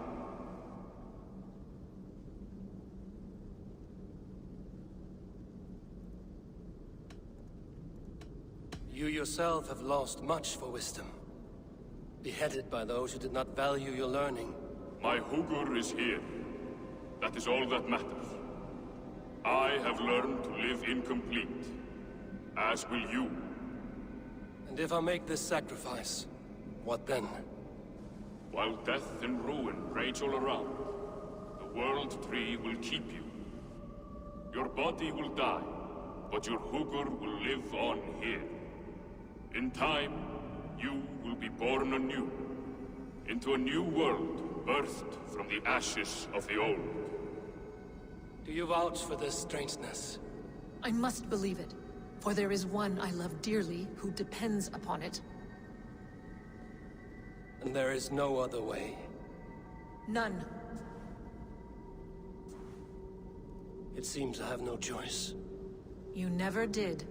You yourself have lost much for wisdom. Beheaded by those who did not value your learning. My Hugur is here. That is all that matters. I have learned to live incomplete, as will you. And if I make this sacrifice, what then? While death and ruin rage all around, the World Tree will keep you. Your body will die, but your Hugur will live on here. In time, you will be born anew, into a new world birthed from the ashes of the old. Do you vouch for this strangeness? I must believe it, for there is one I love dearly who depends upon it. And there is no other way? None. It seems I have no choice. You never did.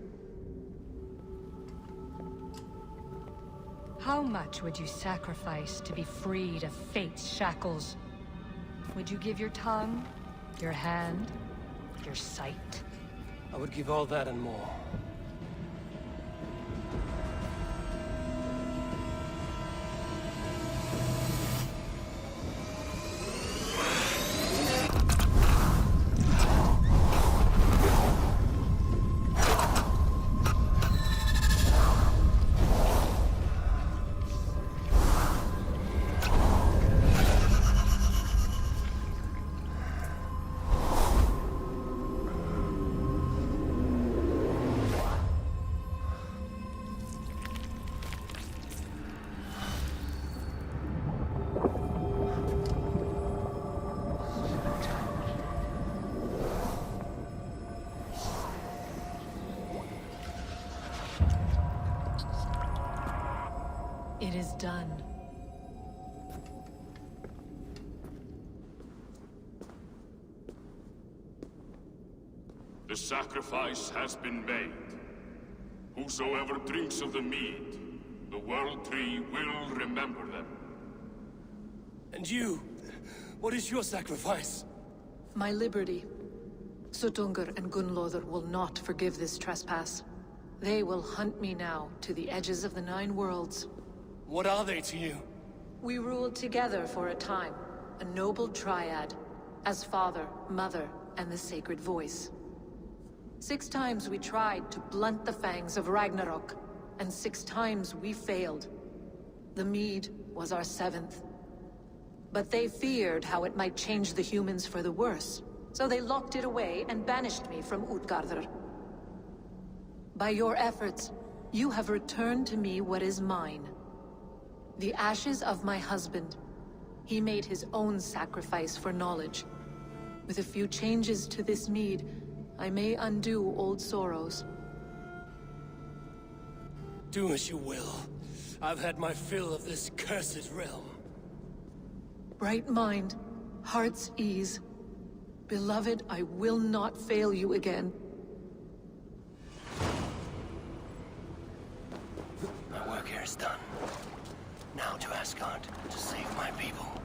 How much would you sacrifice to be freed of fate's shackles? Would you give your tongue, your hand, your sight? I would give all that and more. It is done. The sacrifice has been made. Whosoever drinks of the mead, the World Tree will remember them. And you? What is your sacrifice? My liberty. Suttungr and Gunnlóðr will not forgive this trespass. They will hunt me now to the edges of the 9 worlds. What are they to you? We ruled together for a time, a noble triad, as father, mother, and the sacred voice. 6 times we tried to blunt the fangs of Ragnarok, and 6 times we failed. The mead was our 7th. But they feared how it might change the humans for the worse, so they locked it away and banished me from Utgardr. By your efforts, you have returned to me what is mine. The ashes of my husband. He made his own sacrifice for knowledge. With a few changes to this mead, I may undo old sorrows. Do as you will. I've had my fill of this cursed realm. Bright mind, heart's ease. Beloved, I will not fail you again. My work here is done. Now to Asgard, to save my people.